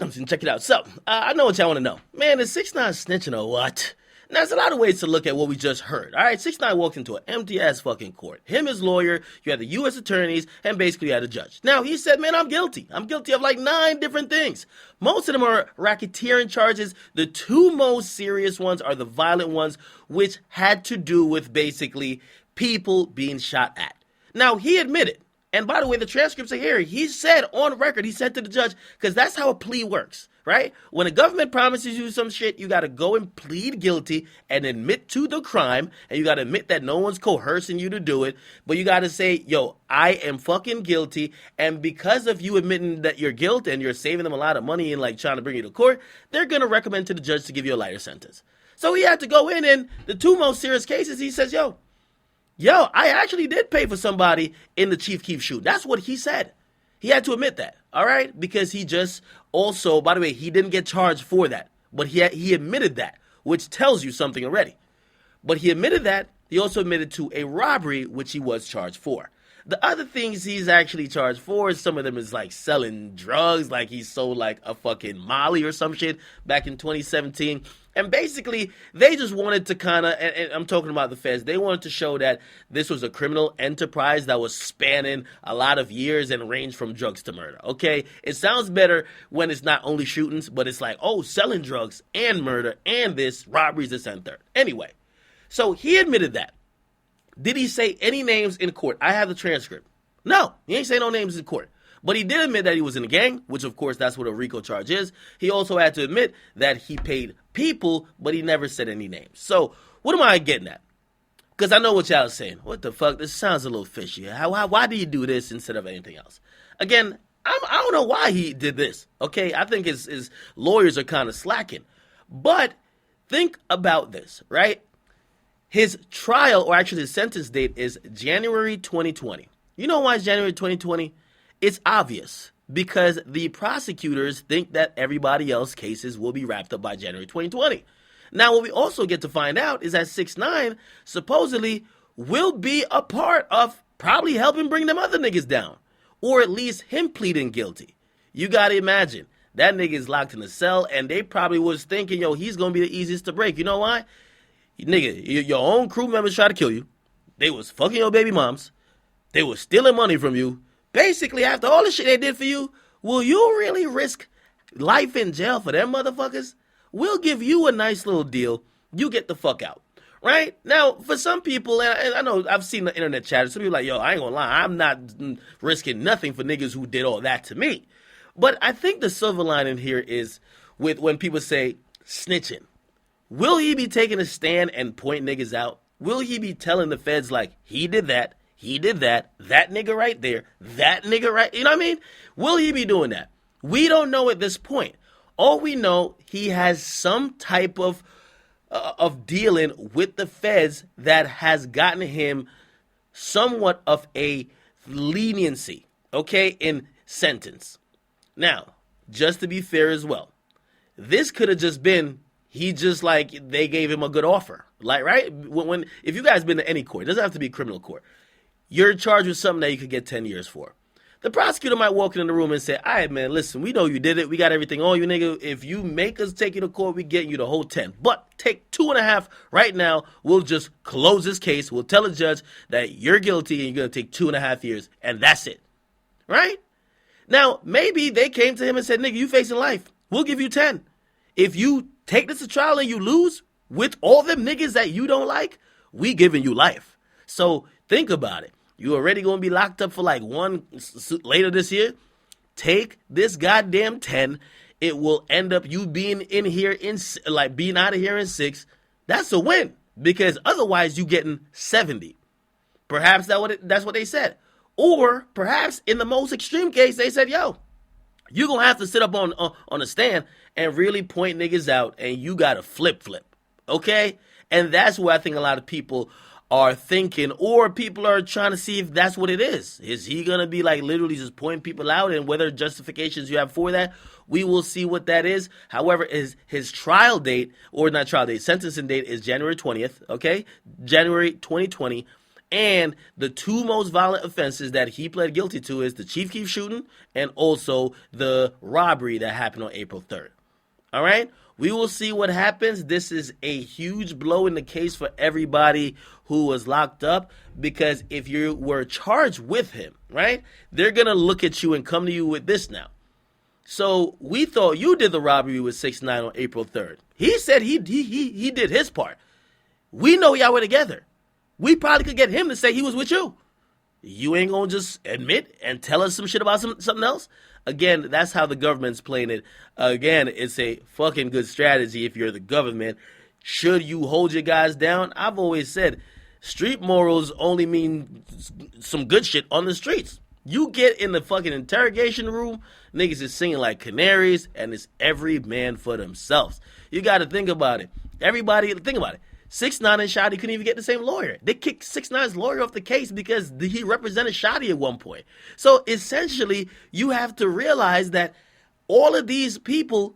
Check it out. So, I know what y'all want to know. Man, is 6ix9ine snitching or what? Now, there's a lot of ways to look at what we just heard. All right, 6ix9ine walked into an empty-ass fucking court. Him, his lawyer, you had the U.S. attorneys, and basically you had a judge. Now, he said, man, I'm guilty. I'm guilty of like 9 different things. Most of them are racketeering charges. The 2 most serious ones are the violent ones, which had to do with basically people being shot at. Now, he admitted. And by the way, the transcripts are here. He said on record, he said to the judge, because that's how a plea works, right? When a government promises you some shit, you got to go and plead guilty and admit to the crime. And you got to admit that no one's coercing you to do it. But you got to say, yo, I am fucking guilty. And because of you admitting that you're guilty and you're saving them a lot of money and like trying to bring you to court, they're going to recommend to the judge to give you a lighter sentence. So he had to go in, and the 2 most serious cases, he says, yo, I actually did pay for somebody in the Chief Keef shoot. That's what he said. He had to admit that, all right? Because he just also, by the way, he didn't get charged for that. But he admitted that, which tells you something already. But he admitted that. He also admitted to a robbery, which he was charged for. The other things he's actually charged for, some of them is like selling drugs, like he sold like a fucking Molly or some shit back in 2017. And basically, they just wanted to kind of, and I'm talking about the feds, they wanted to show that this was a criminal enterprise that was spanning a lot of years and ranged from drugs to murder, okay? It sounds better when it's not only shootings, but it's like, oh, selling drugs and murder and this, robberies, this and third. Anyway, so he admitted that. Did he say any names in court? I have the transcript. No, he ain't say no names in court. But he did admit that he was in a gang, which of course that's what a RICO charge is. He also had to admit that he paid people, but he never said any names. So what am I getting at? Because I know what y'all are saying. What the fuck? This sounds a little fishy. Why do you do this instead of anything else? Again, I don't know why he did this. Okay, I think his lawyers are kind of slacking. But think about this, right? His trial, or actually his sentence date, is January 2020. You know why it's January 2020? It's obvious, because the prosecutors think that everybody else's cases will be wrapped up by January 2020. Now, what we also get to find out is that 6ix9ine supposedly will be a part of probably helping bring them other niggas down, or at least him pleading guilty. You gotta imagine, that nigga is locked in a cell, and they probably was thinking, yo, he's gonna be the easiest to break. You know why? Nigga, your own crew members tried to kill you. They was fucking your baby moms. They was stealing money from you. Basically, after all the shit they did for you, will you really risk life in jail for them motherfuckers? We'll give you a nice little deal. You get the fuck out. Right? Now, for some people, and I know I've seen the internet chatter, some people are like, yo, I ain't gonna lie, I'm not risking nothing for niggas who did all that to me. But I think the silver lining here is with when people say snitching. Will he be taking a stand and point niggas out? Will he be telling the feds like, he did that, that nigga right there, that nigga right, you know what I mean? Will he be doing that? We don't know at this point. All we know, he has some type of dealing with the feds that has gotten him somewhat of a leniency, okay, in sentence. Now, just to be fair as well, this could have just been, he just like, they gave him a good offer. Like, right? If you guys been to any court, it doesn't have to be a criminal court. You're charged with something that you could get 10 years for. The prosecutor might walk in the room and say, all right, man, listen, we know you did it. We got everything on you, nigga. If you make us take you to court, we get you the whole 10. But take 2.5 right now. We'll just close this case. We'll tell the judge that you're guilty and you're going to take 2.5 years. And that's it. Right? Now, maybe they came to him and said, nigga, you facing life. We'll give you 10. If you take this to trial and you lose with all them niggas that you don't like, we giving you life. So think about it. You already going to be locked up for like one later this year. Take this goddamn 10. It will end up you being in here being out of here in 6. That's a win, because otherwise you getting 70. Perhaps that's what they said. Or perhaps in the most extreme case, they said, yo, you're going to have to sit up on a stand and really point niggas out, and you got to flip. Okay? And that's where I think a lot of people are thinking, or people are trying to see if that's what it is. Is he going to be like literally just pointing people out, and whether justifications you have for that, we will see what that is. However, his trial date, or not trial date, sentencing date is January 20th, okay? January 2020. And the two most violent offenses that he pled guilty to is the Chief Keef shooting and also the robbery that happened on April 3rd. All right? We will see what happens. This is a huge blow in the case for everybody who was locked up, because if you were charged with him, right, they're going to look at you and come to you with this now. So we thought you did the robbery with 6ix9ine on April 3rd. He said he did his part. We know y'all were together. We probably could get him to say he was with you. You ain't going to just admit and tell us some shit about something else? Again, that's how the government's playing it. Again, it's a fucking good strategy if you're the government. Should you hold your guys down? I've always said street morals only mean some good shit on the streets. You get in the fucking interrogation room, niggas is singing like canaries, and it's every man for themselves. You got to think about it. Everybody, think about it. 6ix9ine and Shotty couldn't even get the same lawyer. They kicked 6ix9ine's lawyer off the case because he represented Shotty at one point. So essentially, you have to realize that all of these people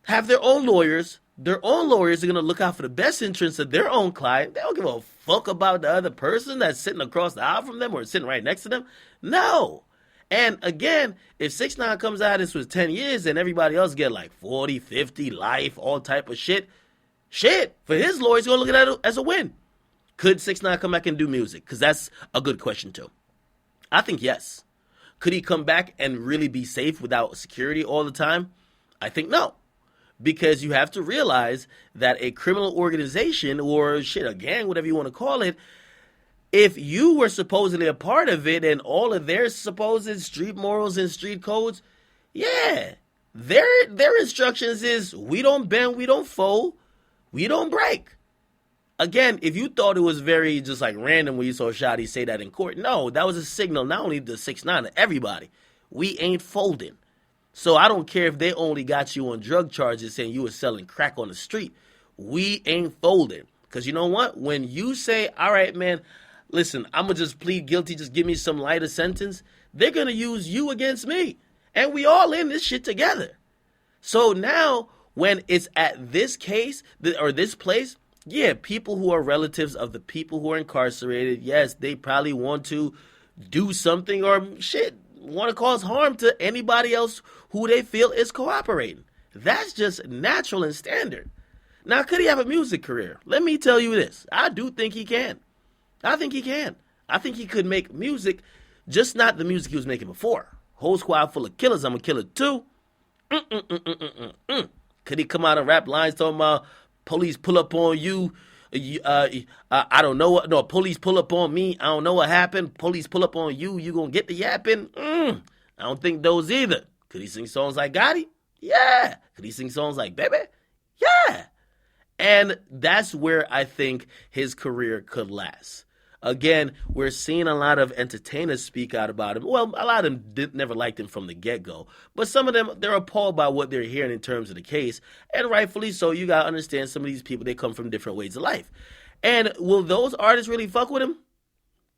have their own lawyers. Their own lawyers are going to look out for the best interests of their own client. They don't give a fuck about the other person that's sitting across the aisle from them or sitting right next to them. No. And again, if 6ix9ine comes out this was 10 years and everybody else get like 40, 50, life, all type of shit, for his lawyers, going to look at it as a win. Could 6ix9ine come back and do music? Because that's a good question, too. I think yes. Could he come back and really be safe without security all the time? I think no. Because you have to realize that a criminal organization or a gang, whatever you want to call it, if you were supposedly a part of it and all of their supposed street morals and street codes, yeah, their instructions is we don't bend, we don't fold, we don't break. Again, if you thought it was very just like random when you saw Shotty say that in court, no, that was a signal not only to 6ix9ine, to everybody. We ain't folding. So I don't care if they only got you on drug charges saying you were selling crack on the street. We ain't folding. Because you know what? When you say, all right, man, listen, I'm going to just plead guilty, just give me some lighter sentence, they're going to use you against me. And we all in this shit together. So now, when it's at this case, or this place, yeah, people who are relatives of the people who are incarcerated, yes, they probably want to do something or want to cause harm to anybody else who they feel is cooperating. That's just natural and standard. Now, could he have a music career? Let me tell you this. I do think he can. I think he can. I think he could make music, just not the music he was making before. Whole squad full of killers, I'm a killer too. Could he come out and rap lines talking about police pull up on you? I don't know what. No, police pull up on me. I don't know what happened. Police pull up on you. You gonna get the yapping? I don't think those either. Could he sing songs like Gotti? Yeah. Could he sing songs like Baby? Yeah. And that's where I think his career could last. Again, we're seeing a lot of entertainers speak out about him. Well, a lot of them never liked him from the get-go. But some of them, they're appalled by what they're hearing in terms of the case. And rightfully so. You got to understand some of these people, they come from different ways of life. And will those artists really fuck with him?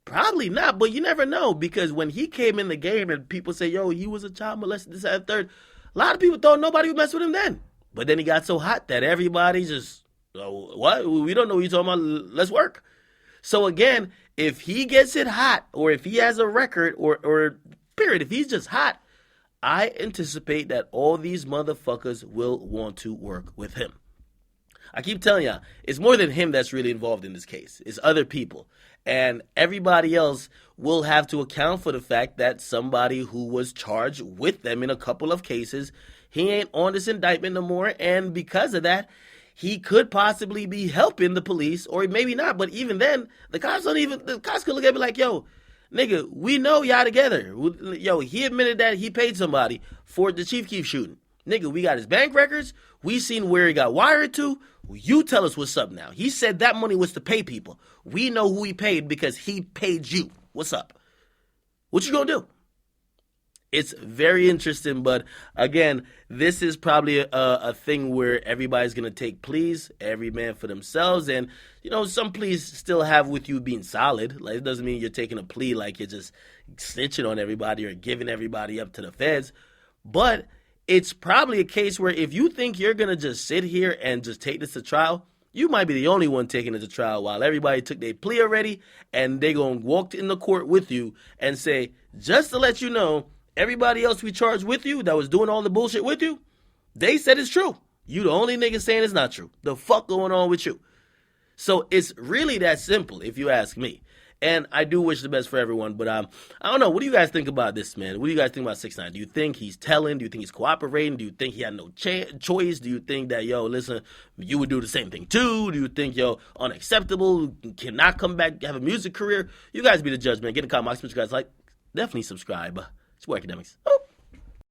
Probably not, but you never know. Because when he came in the game and people say, yo, he was a child molester, this, that, and third, a lot of people thought nobody would mess with him then. But then he got so hot that everybody just, oh, what? We don't know what you're talking about. Let's work. So again, if he gets it hot, or if he has a record, or period, if he's just hot, I anticipate that all these motherfuckers will want to work with him. I keep telling y'all, it's more than him that's really involved in this case. It's other people. And everybody else will have to account for the fact that somebody who was charged with them in a couple of cases, he ain't on this indictment no more. And because of that, he could possibly be helping the police, or maybe not. But even then, the cops could look at me like, yo, nigga, we know y'all together. Yo, he admitted that he paid somebody for the Chief Keef shooting. Nigga, we got his bank records. We seen where he got wired to. You tell us what's up now. He said that money was to pay people. We know who he paid because he paid you. What's up? What you gonna do? It's very interesting, but again, this is probably a thing where everybody's going to take pleas, every man for themselves, and, you know, some pleas still have with you being solid. Like, it doesn't mean you're taking a plea like you're just snitching on everybody or giving everybody up to the feds, but it's probably a case where if you think you're going to just sit here and just take this to trial, You might be the only one taking it to trial while everybody took their plea already, and they gonna walk in the court with you and say, just to let you know, everybody else we charged with you that was doing all the bullshit with you, they said it's true. You the only nigga saying it's not true. The fuck going on with you? So it's really that simple, if you ask me. And I do wish the best for everyone, but I don't know. What do you guys think about this, man? What do you guys think about 6ix9ine? Do you think he's telling? Do you think he's cooperating? Do you think he had no choice? Do you think that, yo, listen, you would do the same thing too? Do you think, yo, unacceptable, cannot come back, have a music career? You guys be the judge, man. Get in the comments, what you guys like. Definitely subscribe. It's your Akademiks. Oh.